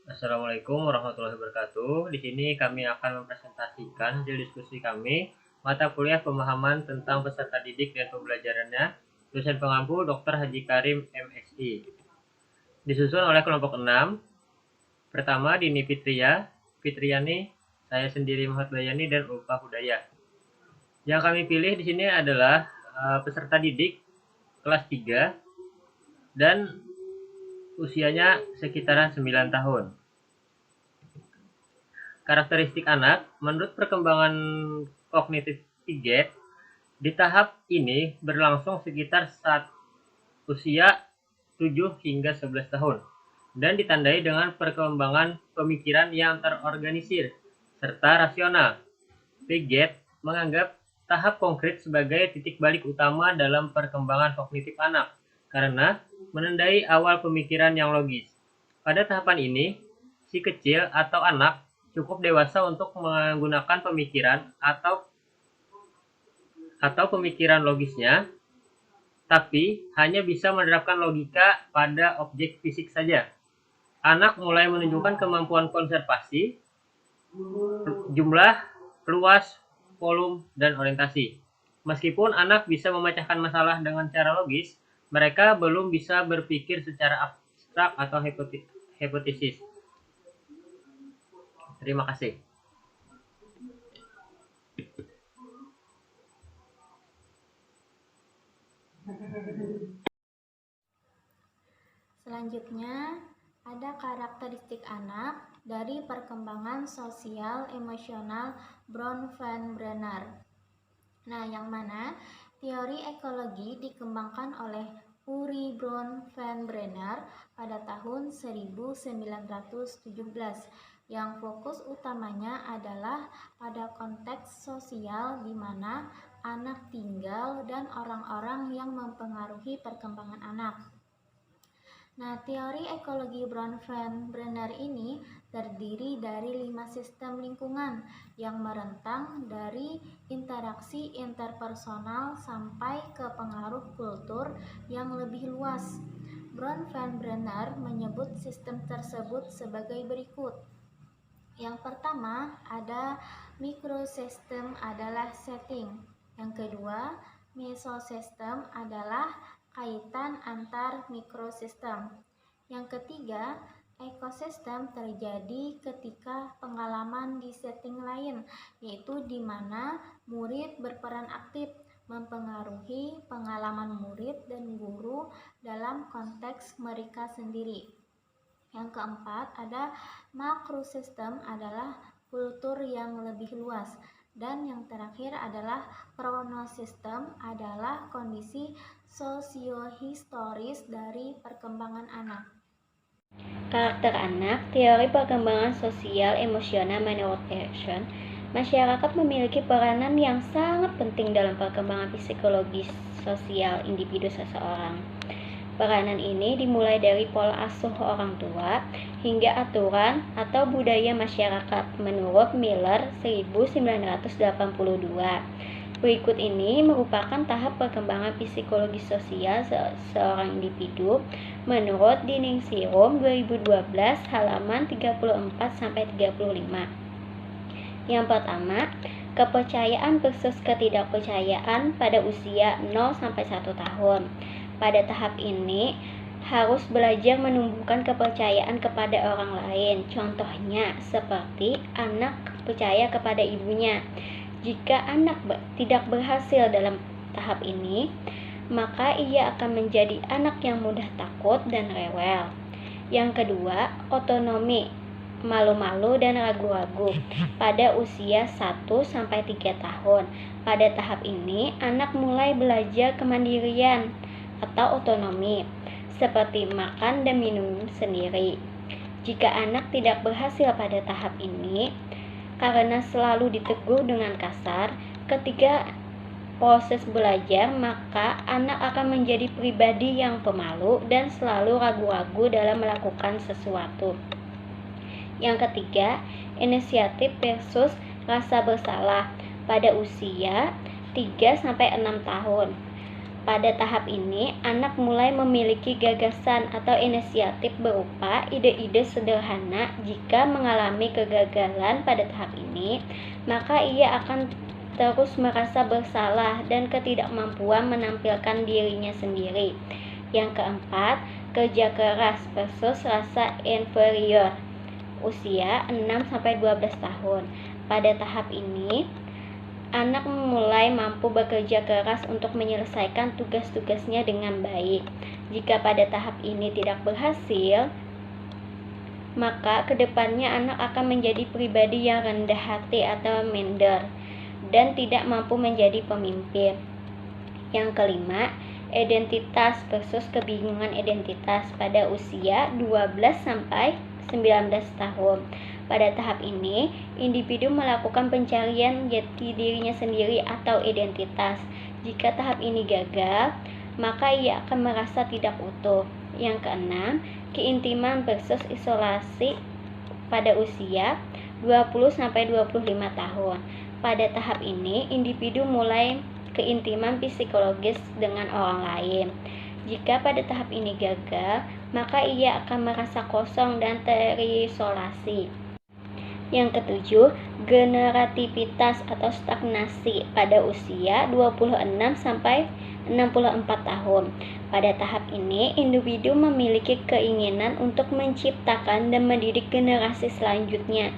Assalamualaikum warahmatullahi wabarakatuh. Di sini kami akan mempresentasikan hasil diskusi kami mata kuliah pemahaman tentang peserta didik dan pembelajarannya, dosen pengampu Dr. Haji Karim MSI. Disusun oleh kelompok 6. Pertama Dini Fitriani, saya sendiri Muhammad Bayani dan Ulfa Hudaya. Yang kami pilih di sini adalah peserta didik kelas 3 dan usianya sekitaran 9 tahun. Karakteristik anak, menurut perkembangan kognitif Piaget, di tahap ini berlangsung sekitar saat usia 7 hingga 11 tahun dan ditandai dengan perkembangan pemikiran yang terorganisir serta rasional. Piaget menganggap tahap konkret sebagai titik balik utama dalam perkembangan kognitif anak karena menandai awal pemikiran yang logis. Pada tahapan ini, si kecil atau anak cukup dewasa untuk menggunakan pemikiran atau pemikiran logisnya, tapi hanya bisa menerapkan logika pada objek fisik saja. Anak mulai menunjukkan kemampuan konservasi, jumlah, luas, volume, dan orientasi. Meskipun anak bisa memecahkan masalah dengan cara logis, mereka belum bisa berpikir secara abstrak atau hipotesis. Terima kasih. Selanjutnya, ada karakteristik anak dari perkembangan sosial emosional Bronfenbrenner. Nah, yang mana teori ekologi dikembangkan oleh Uri Bronfenbrenner pada tahun 1917 yang fokus utamanya adalah pada konteks sosial di mana anak tinggal dan orang-orang yang mempengaruhi perkembangan anak. Nah, teori ekologi Bronfenbrenner ini terdiri dari 5 sistem lingkungan yang merentang dari interaksi interpersonal sampai ke pengaruh kultur yang lebih luas. Bronfenbrenner menyebut sistem tersebut sebagai berikut. Yang pertama, ada mikrosistem adalah setting. Yang kedua, mesosistem adalah kaitan antar mikrosistem. Yang ketiga, ekosistem terjadi ketika pengalaman di setting lain, yaitu di mana murid berperan aktif mempengaruhi pengalaman murid dan guru dalam konteks mereka sendiri. Yang keempat, ada makrosistem adalah kultur yang lebih luas. Dan yang terakhir adalah kronosistem adalah kondisi sosiohistoris dari perkembangan anak. Karakter anak, teori perkembangan sosial emosional menurut Erickson, masyarakat memiliki peranan yang sangat penting dalam perkembangan psikologis sosial individu seseorang. Peranan ini dimulai dari pola asuh orang tua hingga aturan atau budaya masyarakat menurut Miller 1982. Berikut ini merupakan tahap perkembangan psikologi sosial seorang individu menurut Dinning Sirum 2012 halaman 34-35. Yang pertama, kepercayaan versus ketidakpercayaan pada usia 0-1 tahun. Pada tahap ini, harus belajar menumbuhkan kepercayaan kepada orang lain. Contohnya, seperti anak percaya kepada ibunya. Jika anak tidak berhasil dalam tahap ini, maka ia akan menjadi anak yang mudah takut dan rewel. Yang kedua, otonomi, malu-malu dan ragu-ragu pada usia 1-3 tahun. Pada tahap ini, anak mulai belajar kemandirian atau otonomi, seperti makan dan minum sendiri. Jika anak tidak berhasil pada tahap ini, karena selalu ditegur dengan kasar ketika proses belajar, maka anak akan menjadi pribadi yang pemalu dan selalu ragu-ragu dalam melakukan sesuatu. Yang ketiga, inisiatif versus rasa bersalah pada usia 3-6 tahun. Pada tahap ini, anak mulai memiliki gagasan atau inisiatif berupa ide-ide sederhana. Jika mengalami kegagalan pada tahap ini, maka ia akan terus merasa bersalah dan ketidakmampuan menampilkan dirinya sendiri. Yang keempat, kerja keras versus rasa inferior. Usia 6-12 tahun. Pada tahap ini, anak mulai mampu bekerja keras untuk menyelesaikan tugas-tugasnya dengan baik. Jika pada tahap ini tidak berhasil, maka kedepannya anak akan menjadi pribadi yang rendah hati atau minder dan tidak mampu menjadi pemimpin. Yang kelima, identitas versus kebingungan identitas pada usia 12-19 tahun. Pada tahap ini, individu melakukan pencarian jati dirinya sendiri atau identitas. Jika tahap ini gagal, maka ia akan merasa tidak utuh. Yang keenam, keintiman versus isolasi pada usia 20-25 tahun. Pada tahap ini, individu mulai keintiman psikologis dengan orang lain. Jika pada tahap ini gagal, maka ia akan merasa kosong dan terisolasi. Yang ketujuh, generativitas atau stagnasi pada usia 26-64 tahun. Pada tahap ini, individu memiliki keinginan untuk menciptakan dan mendidik generasi selanjutnya.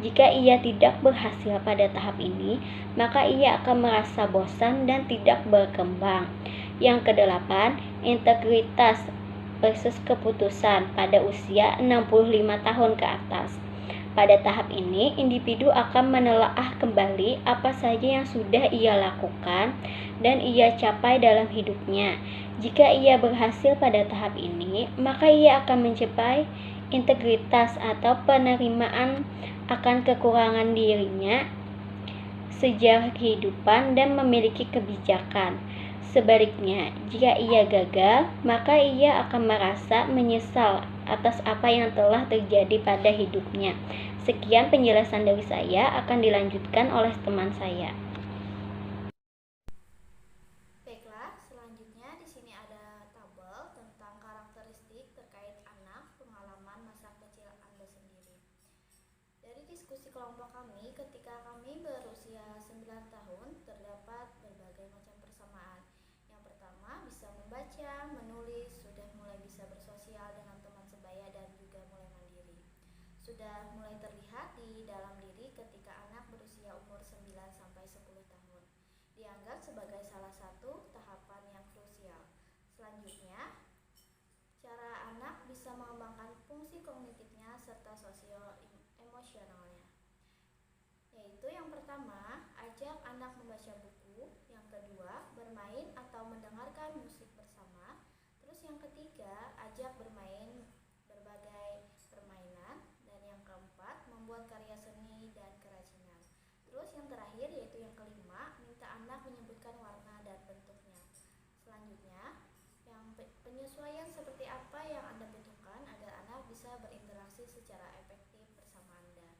Jika ia tidak berhasil pada tahap ini, maka ia akan merasa bosan dan tidak berkembang. Yang kedelapan, integritas versus keputusan pada usia 65 tahun ke atas. Pada tahap ini, individu akan menelaah kembali apa saja yang sudah ia lakukan dan ia capai dalam hidupnya. Jika ia berhasil pada tahap ini, maka ia akan mencapai integritas atau penerimaan akan kekurangan dirinya, sejarah kehidupan, dan memiliki kebijakan. Sebaliknya, jika ia gagal, maka ia akan merasa menyesal atas apa yang telah terjadi pada hidupnya. Sekian penjelasan dari saya, akan dilanjutkan oleh teman saya. Baiklah, selanjutnya di sini ada tabel tentang karakteristik terkait anak pengalaman masa kecil Anda sendiri. Dari diskusi kelompok kami, ketika kami berusia 9 tahun, terdapat berbagai macam persamaan. Yang pertama, bisa membaca, menulis, sudah mulai bisa bersosial dengan teman sebaya dan juga mulai mandiri. Sudah mulai terlihat di dalam diri ketika anak berusia umur 9-10 tahun. Dianggap sebagai salah satu tahapan yang krusial. Selanjutnya, cara anak bisa mengembangkan fungsi kognitifnya serta sosio-emosionalnya. Yaitu yang pertama, ajak anak membaca buku. Yang kedua, bermain atau mendengarkan musik bersama. Terus yang ketiga, ajak bermain berbagai permainan. Dan yang keempat, membuat karya seni dan kerajinan. Terus yang terakhir yaitu yang kelima, minta anak menyebutkan warna dan bentuknya. Selanjutnya, yang penyesuaian seperti apa yang Anda butuhkan agar anak bisa berinteraksi secara efektif bersama Anda.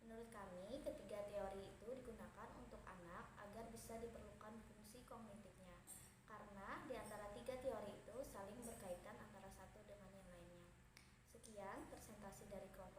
Menurut kami, ketiga teori itu digunakan untuk anak agar bisa diperlukan fungsi kognitifnya. Karena di antara tiga teori itu saling berkaitan antara satu dengan yang lainnya. Sekian presentasi dari kelompok